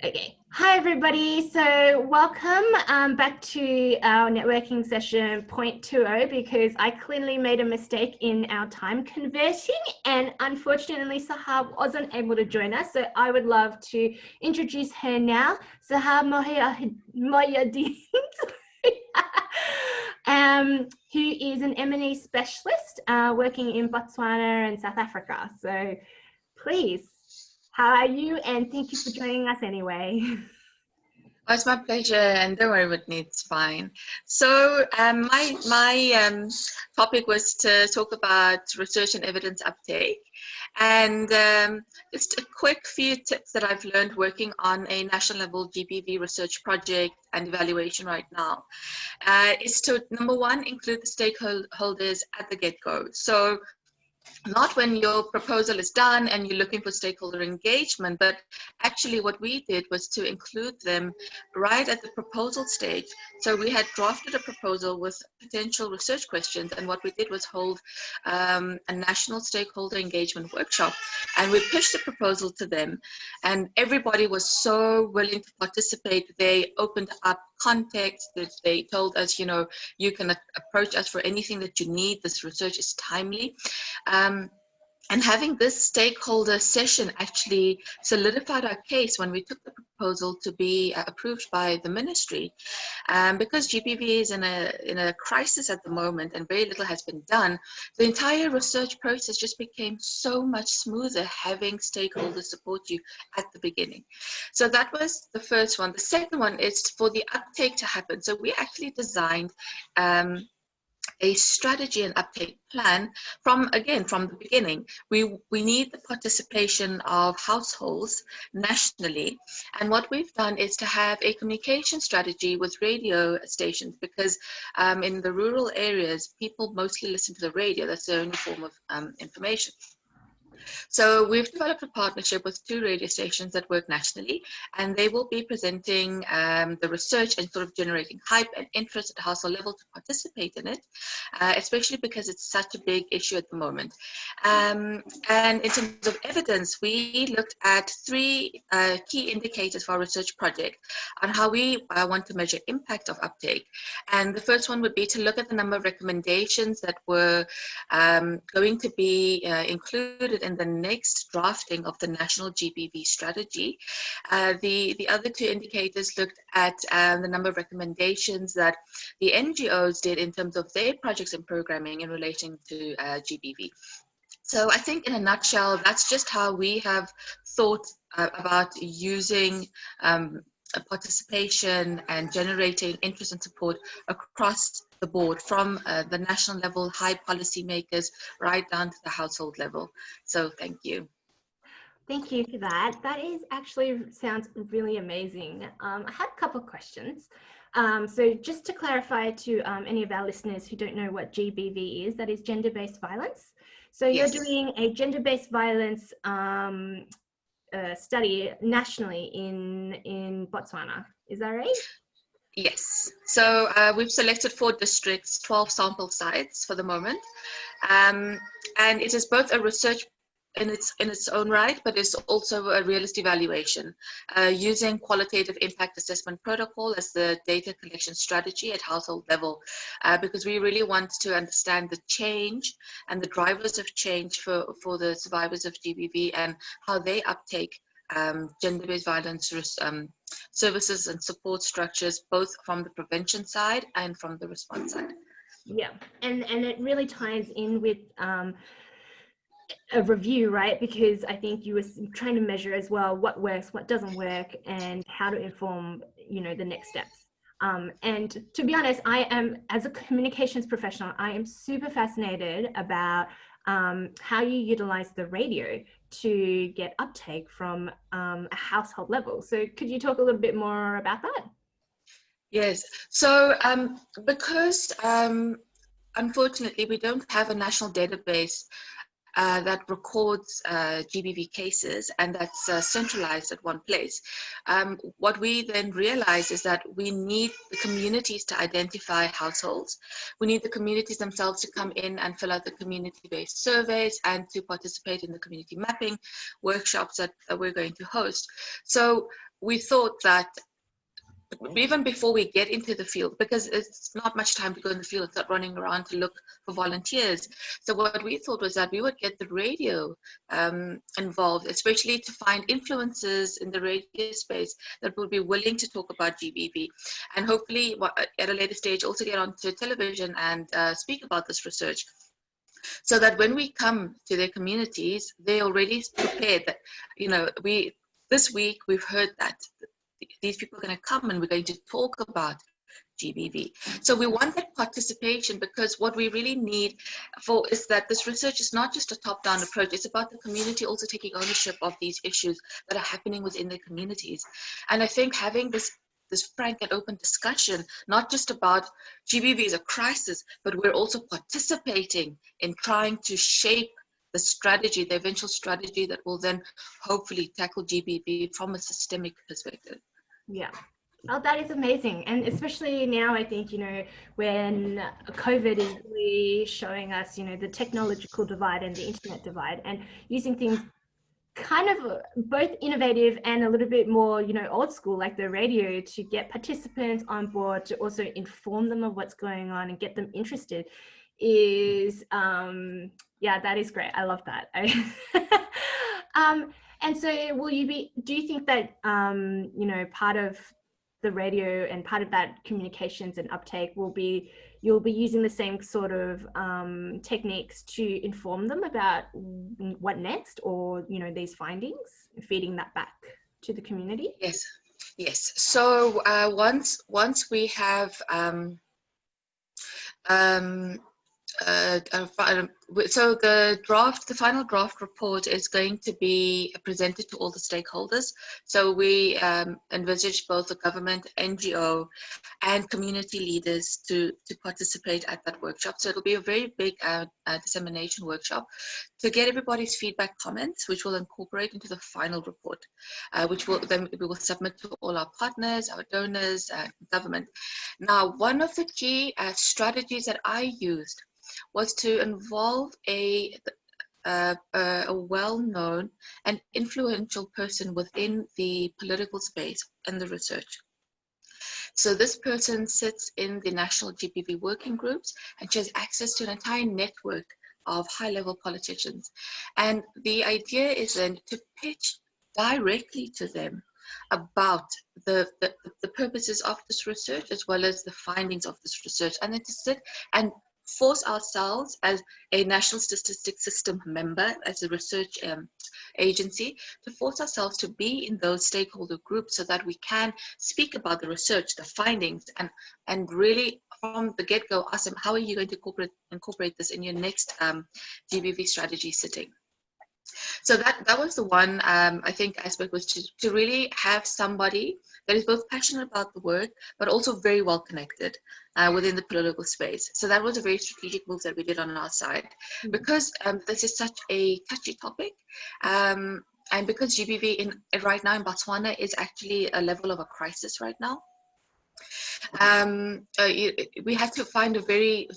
Okay. Hi, everybody. So welcome back to our networking session 0.20 because I clearly made a mistake in our time converting and unfortunately Sahar wasn't able to join us. So I would love to introduce her now. Saha Mohy-Ud-Din, who is an M&E specialist working in Botswana and South Africa. So please, how are you? And thank you for joining us anyway. Oh, it's my pleasure, and don't worry, Whitney, it's fine. So my topic was to talk about research and evidence uptake, and just a quick few tips that I've learned working on a national level GBV research project and evaluation right now, is to, number one, include the stakeholders at the get-go. So not when your proposal is done and you're looking for stakeholder engagement, but actually what we did was to include them right at the proposal stage. So we had drafted a proposal with potential research questions, and what we did was hold a national stakeholder engagement workshop, and we pitched the proposal to them, and everybody was so willing to participate. They opened up context, that they told us, you know, you can approach us for anything that you need. This research is timely. And having this stakeholder session actually solidified our case when we took the proposal to be approved by the ministry. Because GBV is in a crisis at the moment and very little has been done, the entire research process just became so much smoother having stakeholders support you at the beginning. So that was the first one. The second one is for the uptake to happen. So we actually designed a strategy and uptake plan from the beginning. We need the participation of households nationally, and what we've done is to have a communication strategy with radio stations, because in the rural areas people mostly listen to the radio. That's their only form of information. So we've developed a partnership with 2 radio stations that work nationally, and they will be presenting the research and sort of generating hype and interest at the household level to participate in it, especially because it's such a big issue at the moment. And in terms of evidence, we looked at 3 key indicators for our research project on how we want to measure impact of uptake. And the first one would be to look at the number of recommendations that were going to be included in the next drafting of the national GBV strategy. The other 2 indicators looked at the number of recommendations that the NGOs did in terms of their projects and programming in relation to GBV. So I think in a nutshell, that's just how we have thought about using participation and generating interest and support across the board, from the national level, high policy makers, right down to the household level. So thank you. Thank you for that. That is actually sounds really amazing. I had a couple of questions. So just to clarify to any of our listeners who don't know what GBV is, that is gender-based violence. So you're doing a gender-based violence study nationally in Botswana, is that right? Yes. So we've selected 4 districts, 12 sample sites for the moment, and it is both a research in its own right, but it's also a realist evaluation using qualitative impact assessment protocol as the data collection strategy at household level, because we really want to understand the change and the drivers of change for the survivors of GBV and how they uptake gender-based violence services and support structures, both from the prevention side and from the response side. Yeah, and it really ties in with a review, right? Because I think you were trying to measure as well what works, what doesn't work, and how to inform, you know, the next steps. And to be honest, I am, as a communications professional, I am super fascinated about how you utilize the radio to get uptake from a household level. So could you talk a little bit more about that? Yes. So because unfortunately we don't have a national database that records GBV cases, and that's centralized at one place. What we then realize is that we need the communities to identify households. We need the communities themselves to come in and fill out the community-based surveys and to participate in the community mapping workshops that we're going to host. So we thought that even before we get into the field, because it's not much time to go in the field, start running around to look for volunteers. So what we thought was that we would get the radio involved, especially to find influencers in the radio space that would be willing to talk about GBV, and hopefully at a later stage also get onto television and speak about this research, so that when we come to their communities, they're already prepared that, you know, this week we've heard that these people are going to come and we're going to talk about GBV. So we want that participation, because what we really need for is that this research is not just a top-down approach. It's about the community also taking ownership of these issues that are happening within their communities. And I think having this frank and open discussion, not just about GBV as a crisis, but we're also participating in trying to shape the strategy, the eventual strategy that will then hopefully tackle GBV from a systemic perspective. Yeah. Oh, that is amazing. And especially now, I think, you know, when COVID is really showing us, you know, the technological divide and the internet divide, and using things kind of both innovative and a little bit more, you know, old school, like the radio, to get participants on board, to also inform them of what's going on and get them interested is, yeah, that is great. I love that. And so do you think that, you know, part of the radio and part of that communications and uptake you'll be using the same sort of techniques to inform them about what next, or, you know, these findings, feeding that back to the community? Yes. So once we have so the final draft report is going to be presented to all the stakeholders. So we envisage both the government, NGO, and community leaders to participate at that workshop. So it'll be a very big dissemination workshop to get everybody's feedback, comments, which we'll incorporate into the final report, which we will submit to all our partners, our donors, government. Now, one of the key strategies that I used was to involve a well-known and influential person within the political space and the research. So this person sits in the national GBV working groups, and she has access to an entire network of high-level politicians. And the idea is then to pitch directly to them about the purposes of this research, as well as the findings of this research, and then to sit and force ourselves as a national statistics system member, as a research agency, to force ourselves to be in those stakeholder groups so that we can speak about the research, the findings, and really from the get-go ask them, how are you going to incorporate this in your next GBV strategy sitting? So that was the one, I think, aspect, was to really have somebody that is both passionate about the work, but also very well connected within the political space. So that was a very strategic move that we did on our side, because this is such a touchy topic. And because GBV right now in Botswana is actually a level of a crisis right now. We had to find a very,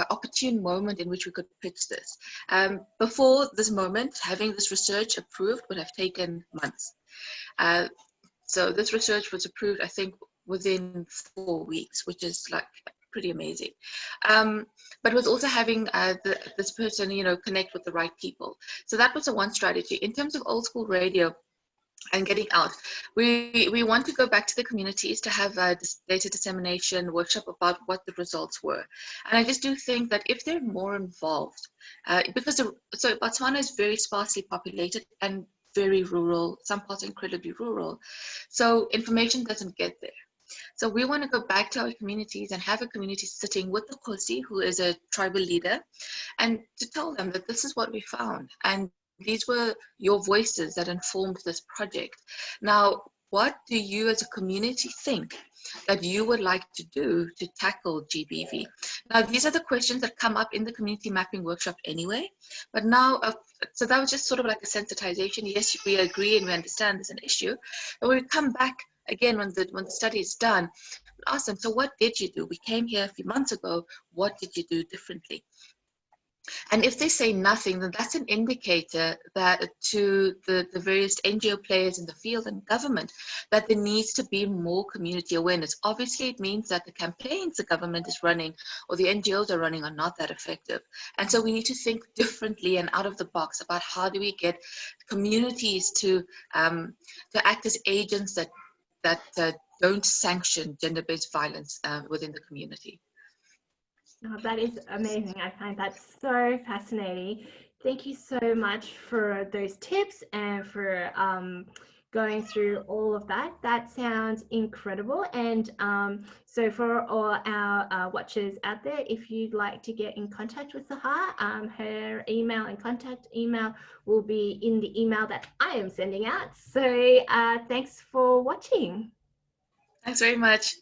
opportune moment in which we could pitch this. Before this moment, having this research approved would have taken months. So this research was approved, I think, within 4 weeks, which is like pretty amazing. But it was also having this person, connect with the right people. So that was the one strategy. In terms of old school radio and getting out, we want to go back to the communities to have a data dissemination workshop about what the results were. And I just do think that if they're more involved, because so Botswana is very sparsely populated and very rural, some parts incredibly rural, so information doesn't get there. So we want to go back to our communities and have a community sitting with the Kosi, who is a tribal leader, and to tell them that this is what we found, and these were your voices that informed this project. Now, what do you as a community think that you would like to do to tackle GBV? Now, these are the questions that come up in the community mapping workshop anyway, but now, so that was just sort of like a sensitization. Yes, we agree and we understand there's an issue, but when we come back again, when the study is done, ask them, so what did you do? We came here a few months ago, what did you do differently? And if they say nothing, then that's an indicator that to the various NGO players in the field and government that there needs to be more community awareness. Obviously, it means that the campaigns the government is running or the NGOs are running are not that effective. And so we need to think differently and out of the box about how do we get communities to act as agents that don't sanction gender-based violence within the community. Oh, that is amazing. I find that so fascinating. Thank you so much for those tips and for going through all of that. That sounds incredible. And so for all our watchers out there, if you'd like to get in contact with Sahar, her email and contact email will be in the email that I am sending out. So thanks for watching. Thanks very much.